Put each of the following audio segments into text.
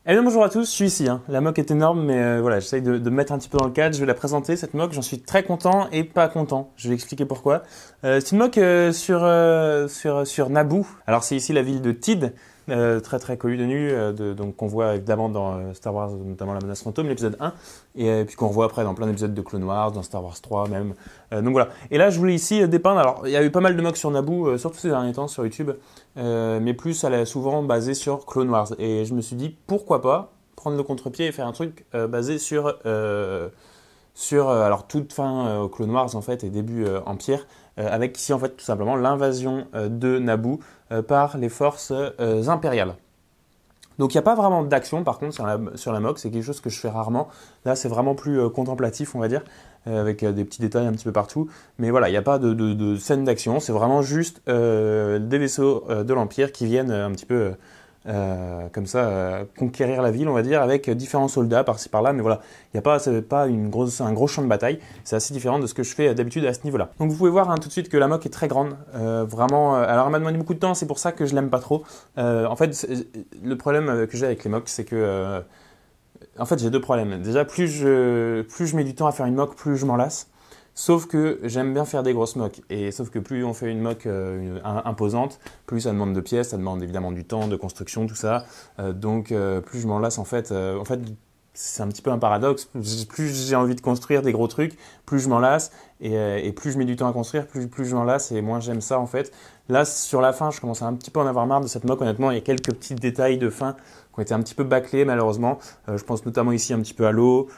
Eh bien bonjour à tous, je suis ici. La mock est énorme, mais voilà, j'essaye de me mettre un petit peu dans le cadre. Je vais la présenter, cette mock, j'en suis très content et pas content. Je vais expliquer pourquoi. C'est une mock sur Naboo. Alors c'est ici la ville de Tid, très très connue de nu, donc qu'on voit évidemment dans Star Wars, notamment La Menace Fantôme, l'épisode 1, et puis qu'on revoit après dans plein d'épisodes de Clone Wars, dans Star Wars 3 même. Donc voilà. Et là je voulais ici dépeindre, alors il y a eu pas mal de mocks sur Naboo, surtout ces derniers temps sur YouTube, mais plus elle est souvent basée sur Clone Wars. Et je me suis dit pourquoi pas prendre le contre-pied et faire un truc basé sur alors toute fin Clone Wars en fait et début Empire, avec ici en fait tout simplement l'invasion de Naboo par les forces impériales. Donc il n'y a pas vraiment d'action par contre sur la mock, c'est quelque chose que je fais rarement. Là c'est vraiment plus contemplatif on va dire, avec des petits détails un petit peu partout. Mais voilà, il n'y a pas de scène d'action, c'est vraiment juste des vaisseaux de l'Empire qui viennent un petit peu comme ça conquérir la ville on va dire, avec différents soldats par-ci par-là. Mais voilà, il n'y a pas, c'est pas un gros champ de bataille, c'est assez différent de ce que je fais d'habitude à ce niveau-là. Donc vous pouvez voir tout de suite que la mock est très grande, vraiment. Alors elle m'a demandé beaucoup de temps, c'est pour ça que je l'aime pas trop. En fait, le problème que j'ai avec les mocks, c'est que en fait, j'ai deux problèmes. Déjà, plus je mets du temps à faire une mock, plus je m'en lasse. Sauf que j'aime bien faire des grosses mocks. Et sauf que plus on fait une mock imposante, plus ça demande de pièces, ça demande évidemment du temps, de construction, tout ça. Donc plus je m'en lasse en fait. C'est un petit peu un paradoxe. Plus j'ai envie de construire des gros trucs, plus je m'en lasse. Et plus je mets du temps à construire, plus je m'en lasse et moins j'aime ça en fait. Là, sur la fin, je commence à un petit peu en avoir marre de cette mock. Honnêtement, il y a quelques petits détails de fin qui ont été un petit peu bâclés malheureusement. Je pense notamment ici un petit peu à l'eau,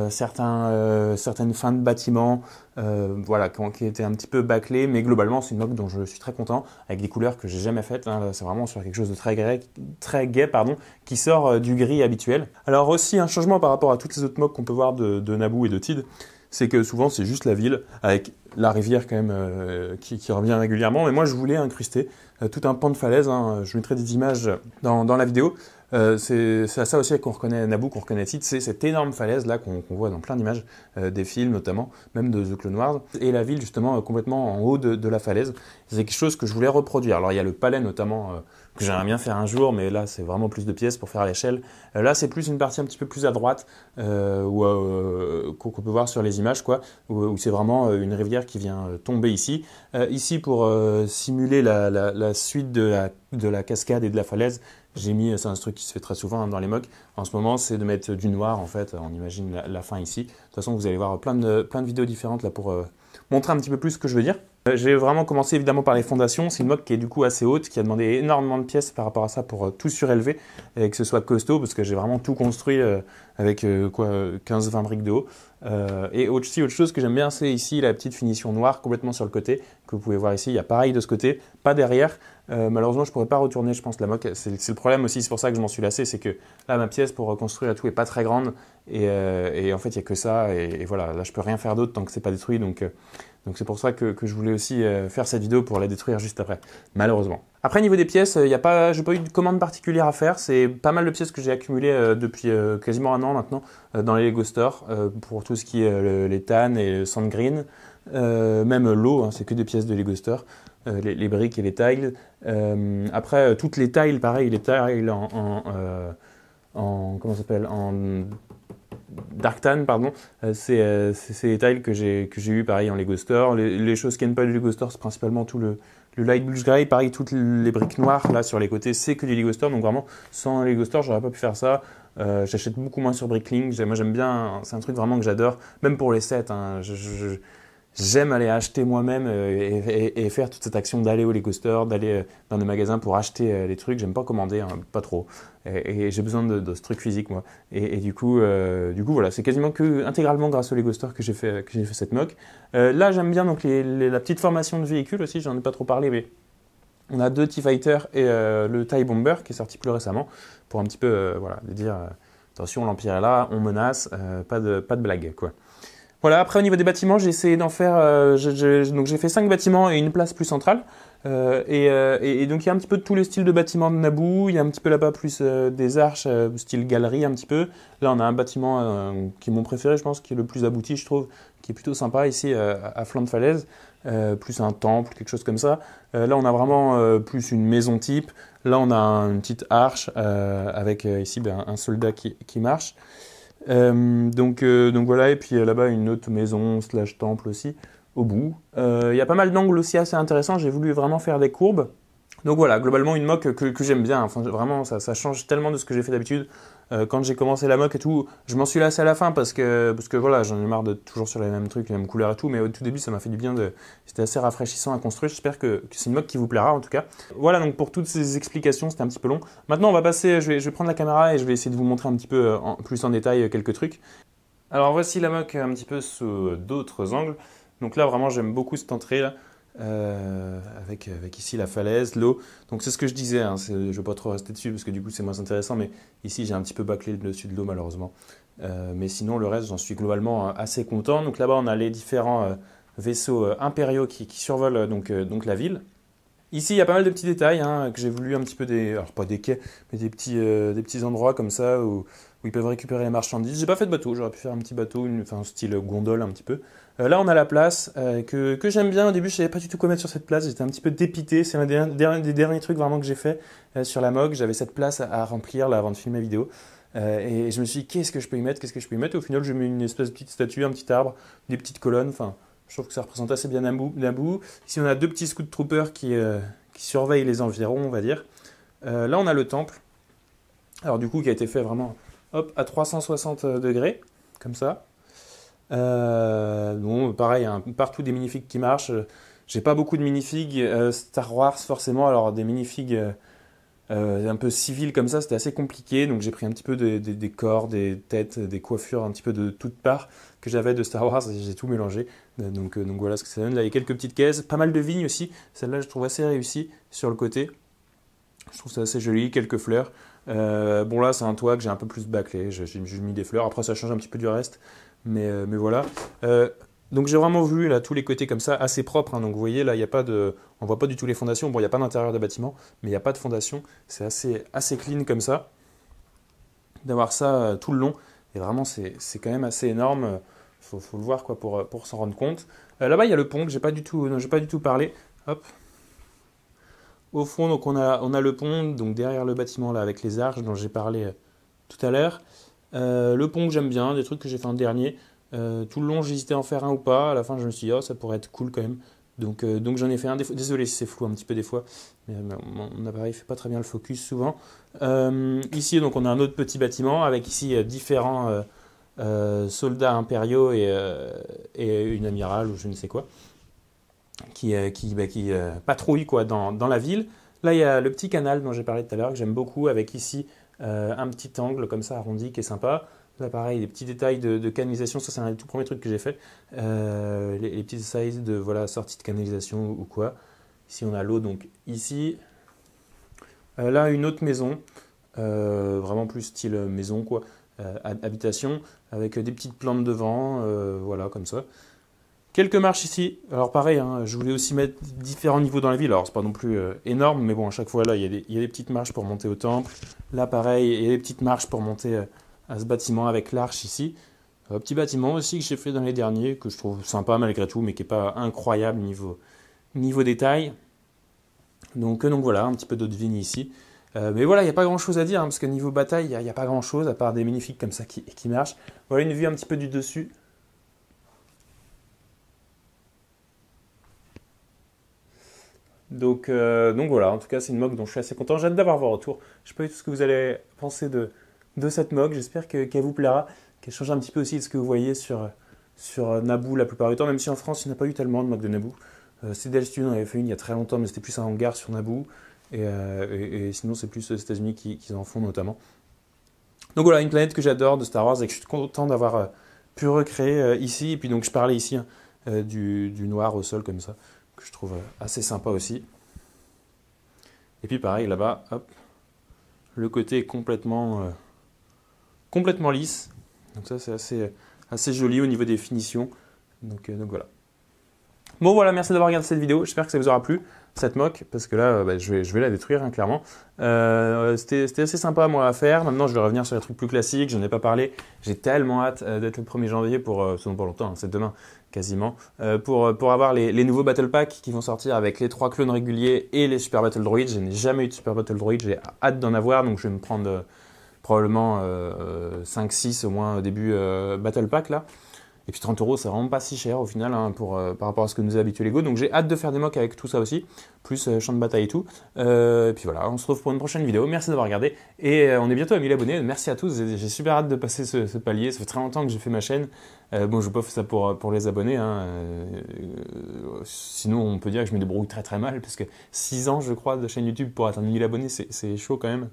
certaines fins de bâtiments, voilà, qui étaient un petit peu bâclées. Mais globalement, c'est une mock dont je suis très content, avec des couleurs que j'ai jamais faites. Là, c'est vraiment sur quelque chose de très gai, pardon, qui sort du gris habituel. Alors aussi un changement par rapport à toutes les autres mocks qu'on peut voir de Naboo et de Tid, c'est que souvent c'est juste la ville avec la rivière quand même qui revient régulièrement. Mais moi je voulais incruster tout un pan de falaise. Je mettrai des images dans la vidéo. C'est à ça aussi qu'on reconnaît Naboo, qu'on reconnaît Tid, c'est cette énorme falaise là qu'on voit dans plein d'images, des films notamment, même de The Clone Wars, et la ville justement complètement en haut de la falaise. C'est quelque chose que je voulais reproduire. Alors il y a le palais notamment que j'aimerais bien faire un jour, mais là c'est vraiment plus de pièces pour faire à l'échelle. Là c'est plus une partie un petit peu plus à droite qu'on peut voir sur les images, quoi, où c'est vraiment une rivière qui vient tomber ici. Ici pour simuler la suite de la cascade et de la falaise, j'ai mis, c'est un truc qui se fait très souvent dans les mocks en ce moment, c'est de mettre du noir en fait. On imagine la fin ici. De toute façon, vous allez voir plein de vidéos différentes là pour montrer un petit peu plus ce que je veux dire. J'ai vraiment commencé évidemment par les fondations. C'est une mock qui est du coup assez haute, qui a demandé énormément de pièces par rapport à ça pour tout surélever et que ce soit costaud parce que j'ai vraiment tout construit avec 15-20 briques de haut. Et aussi autre chose que j'aime bien, c'est ici la petite finition noire complètement sur le côté que vous pouvez voir ici. Il y a pareil de ce côté, pas derrière. Malheureusement, je pourrais pas retourner, je pense, la mock. C'est le problème aussi, c'est pour ça que je m'en suis lassé, c'est que là, ma pièce pour reconstruire tout est pas très grande et en fait, il y a que ça et voilà. Là, je peux rien faire d'autre tant que c'est pas détruit, donc c'est pour ça que je voulais aussi faire cette vidéo pour la détruire juste après, malheureusement. Après, niveau des pièces, j'ai pas eu de commande particulière à faire. C'est pas mal de pièces que j'ai accumulées depuis quasiment un an maintenant dans les Lego Store pour tout ce qui est les TAN et le Sand Green, même l'eau, c'est que des pièces de Lego Store. Les briques et les tiles. Après, toutes les tiles, pareil, les tiles comment ça s'appelle, en Dark Tan, pardon, c'est les tiles que j'ai eu pareil en Lego Store. Les choses qui viennent pas du Lego Store, c'est principalement tout le light blues gray, pareil, toutes les briques noires là sur les côtés, c'est que du Lego Store. Donc vraiment, sans Lego Store, j'aurais pas pu faire ça. J'achète beaucoup moins sur Bricklink. Moi, j'aime bien, c'est un truc vraiment que j'adore, même pour les sets. J'aime aller acheter moi-même et faire toute cette action d'aller au Lego Store, d'aller dans des magasins pour acheter les trucs. J'aime pas commander, pas trop. Et j'ai besoin de ce truc physique, moi. Et du coup, voilà, c'est quasiment intégralement grâce au Lego Store que j'ai fait cette mock. Là, j'aime bien donc la petite formation de véhicules aussi. J'en ai pas trop parlé, mais on a deux T-Fighter et le TIE Bomber qui est sorti plus récemment pour un petit peu, voilà, de dire attention, l'Empire est là, on menace, pas de blague, quoi. Voilà, après au niveau des bâtiments, j'ai essayé d'en faire, donc j'ai fait 5 bâtiments et une place plus centrale. Et donc il y a un petit peu de tous les styles de bâtiments de Naboo, il y a un petit peu là-bas plus des arches, style galerie un petit peu. Là on a un bâtiment qui est mon préféré, je pense, qui est le plus abouti, je trouve, qui est plutôt sympa ici à flanc de falaise. Plus un temple, quelque chose comme ça. Là, on a vraiment plus une maison type. Là, on a une petite arche avec ici un soldat qui marche. Donc voilà, et puis là-bas, une autre maison slash temple aussi, au bout. Il y a pas mal d'angles aussi assez intéressants. J'ai voulu vraiment faire des courbes. Donc voilà, globalement une mock que j'aime bien. Enfin, vraiment, ça change tellement de ce que j'ai fait d'habitude. Quand j'ai commencé la mock et tout, je m'en suis lassé à la fin parce que voilà, j'en ai marre de toujours sur les mêmes trucs, les mêmes couleurs et tout. Mais au tout début, ça m'a fait du bien. C'était assez rafraîchissant à construire. J'espère que c'est une mock qui vous plaira en tout cas. Voilà, donc pour toutes ces explications, c'était un petit peu long. Maintenant, on va passer. Je vais prendre la caméra et je vais essayer de vous montrer un petit peu plus en détail quelques trucs. Alors voici la mock un petit peu sous d'autres angles. Donc là, vraiment, j'aime beaucoup cette entrée là. Avec ici la falaise, l'eau. Donc c'est ce que je disais, hein, je ne vais pas trop rester dessus parce que du coup c'est moins intéressant, mais ici j'ai un petit peu bâclé le dessus de l'eau malheureusement. Mais sinon le reste j'en suis globalement assez content. Donc là-bas on a les différents vaisseaux impériaux qui survolent donc la ville. Ici il y a pas mal de petits détails hein, que j'ai voulu un petit peu alors pas des quais, mais des petits endroits comme ça où ils peuvent récupérer les marchandises. J'ai pas fait de bateau, j'aurais pu faire un petit bateau, enfin style gondole un petit peu. Là, on a la place que j'aime bien. Au début, je savais pas du tout quoi mettre sur cette place. J'étais un petit peu dépité. C'est un des derniers trucs vraiment que j'ai fait sur la MOG. J'avais cette place à remplir là, avant de filmer la vidéo. Et je me suis dit, qu'est-ce que je peux y mettre? Qu'est-ce que je peux y mettre? Et au final, je mets une espèce de petite statue, un petit arbre, des petites colonnes. Enfin, je trouve que ça représente assez bien Naboo. Ici, on a deux petits Scout Troopers qui surveillent les environs, on va dire. Là, on a le temple. Alors, du coup, qui a été fait vraiment hop, à 360 degrés, comme ça. Bon, pareil, hein, partout des minifigs qui marchent. J'ai pas beaucoup de minifigs Star Wars forcément. Alors des minifigs un peu civils comme ça, c'était assez compliqué. Donc j'ai pris un petit peu des corps, des têtes, des coiffures, un petit peu de toutes parts que j'avais de Star Wars et j'ai tout mélangé. Donc voilà ce que ça donne. Là, il y a quelques petites caisses, pas mal de vignes aussi. Celle-là, je trouve assez réussie sur le côté. Je trouve ça assez joli, quelques fleurs. Bon là, c'est un toit que j'ai un peu plus bâclé. J'ai mis des fleurs. Après, ça change un petit peu du reste. Mais voilà. Donc j'ai vraiment voulu là tous les côtés comme ça, assez propres. Hein. Donc vous voyez là, il y a pas on voit pas du tout les fondations. Bon, il n'y a pas d'intérieur de bâtiment, mais il n'y a pas de fondation. C'est assez clean comme ça. D'avoir ça tout le long. Et vraiment, c'est quand même assez énorme. Faut le voir quoi pour s'en rendre compte. Là-bas, il y a le pont que j'ai pas du tout parlé. Hop. Au fond, donc on a le pont, donc derrière le bâtiment là avec les arches dont j'ai parlé tout à l'heure. Le pont que j'aime bien, des trucs que j'ai fait en dernier. Tout le long, j'hésitais à en faire un ou pas. À la fin, je me suis dit, oh, ça pourrait être cool quand même. Donc j'en ai fait un. Désolé si c'est flou un petit peu des fois, mais mon appareil fait pas très bien le focus souvent. Ici, donc, on a un autre petit bâtiment avec ici différents soldats impériaux et une amirale ou je ne sais quoi qui patrouillent quoi, dans la ville. Là, il y a le petit canal dont j'ai parlé tout à l'heure que j'aime beaucoup avec ici un petit angle comme ça arrondi qui est sympa. Là, pareil, les petits détails de canalisation, ça c'est un des tout premiers trucs que j'ai fait. Les petits détails de voilà, sortie de canalisation ou quoi. Ici, on a l'eau, donc ici. Là, une autre maison, vraiment plus style maison, quoi, habitation, avec des petites plantes devant, voilà, comme ça. Quelques marches ici. Alors pareil, hein, je voulais aussi mettre différents niveaux dans la ville. Alors c'est pas non plus énorme, mais bon, à chaque fois là, il y a des petites marches pour monter au temple. Là, pareil, il y a des petites marches pour monter à ce bâtiment avec l'arche ici. Petit bâtiment aussi que j'ai fait dans les derniers, que je trouve sympa malgré tout, mais qui n'est pas incroyable niveau détail. Donc voilà, un petit peu d'eau de vigne ici. Mais voilà, il n'y a pas grand chose à dire, hein, parce que niveau bataille, il n'y a pas grand chose, à part des magnifiques comme ça qui marchent. Voilà une vue un petit peu du dessus. Donc voilà, en tout cas c'est une mock dont je suis assez content. J'ai hâte d'avoir vos retours. Je ne sais pas du tout ce que vous allez penser de cette mock. J'espère qu'elle vous plaira, qu'elle change un petit peu aussi de ce que vous voyez sur Naboo la plupart du temps, même si en France il n'y en a pas eu tellement de mock de Naboo. CDL Studio en avait fait une il y a très longtemps, mais c'était plus un hangar sur Naboo. Et sinon c'est plus aux États-Unis qui en font notamment. Donc voilà, une planète que j'adore de Star Wars et que je suis content d'avoir pu recréer ici. Et puis donc je parlais ici du noir au sol comme ça, que je trouve assez sympa aussi. Et puis pareil là-bas, hop, le côté est complètement lisse. Donc ça c'est assez joli au niveau des finitions. Donc voilà. Bon voilà, merci d'avoir regardé cette vidéo. J'espère que ça vous aura plu, cette mock, parce que là, je vais la détruire, hein, clairement. C'était assez sympa, moi, à faire. Maintenant, je vais revenir sur les trucs plus classiques. J'en ai pas parlé. J'ai tellement hâte d'être le 1er janvier pour, ce n'est pas longtemps, hein, c'est demain, quasiment, pour avoir les nouveaux Battle Packs qui vont sortir avec les 3 clones réguliers et les Super Battle Droids. Je n'ai jamais eu de Super Battle Droid. J'ai hâte d'en avoir, donc je vais me prendre probablement 5-6 au moins au début Battle Pack, là. Et puis 30 €, c'est vraiment pas si cher au final, hein, par rapport à ce que nous a habitué Lego. Donc j'ai hâte de faire des mocks avec tout ça aussi, plus champ de bataille et tout. Et puis voilà, on se retrouve pour une prochaine vidéo. Merci d'avoir regardé. Et on est bientôt à 1000 abonnés. Merci à tous. J'ai super hâte de passer ce palier. Ça fait très longtemps que j'ai fait ma chaîne. Bon, je n'ai pas fait ça pour les abonnés, hein. Sinon, on peut dire que je me débrouille très très mal, parce que 6 ans, je crois, de chaîne YouTube pour atteindre 1000 abonnés, c'est chaud quand même.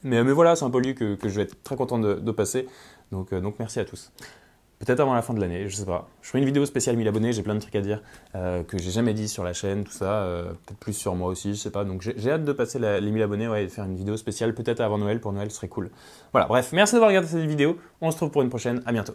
Mais voilà, c'est un palier que je vais être très content de passer. Donc merci à tous. Peut-être avant la fin de l'année, je sais pas. Je ferai une vidéo spéciale 1000 abonnés, j'ai plein de trucs à dire que j'ai jamais dit sur la chaîne, tout ça. Peut-être plus sur moi aussi, je sais pas. Donc j'ai hâte de passer les 1000 abonnés, ouais, et de faire une vidéo spéciale peut-être avant Noël. Pour Noël, ce serait cool. Voilà, bref, merci d'avoir regardé cette vidéo. On se retrouve pour une prochaine, à bientôt.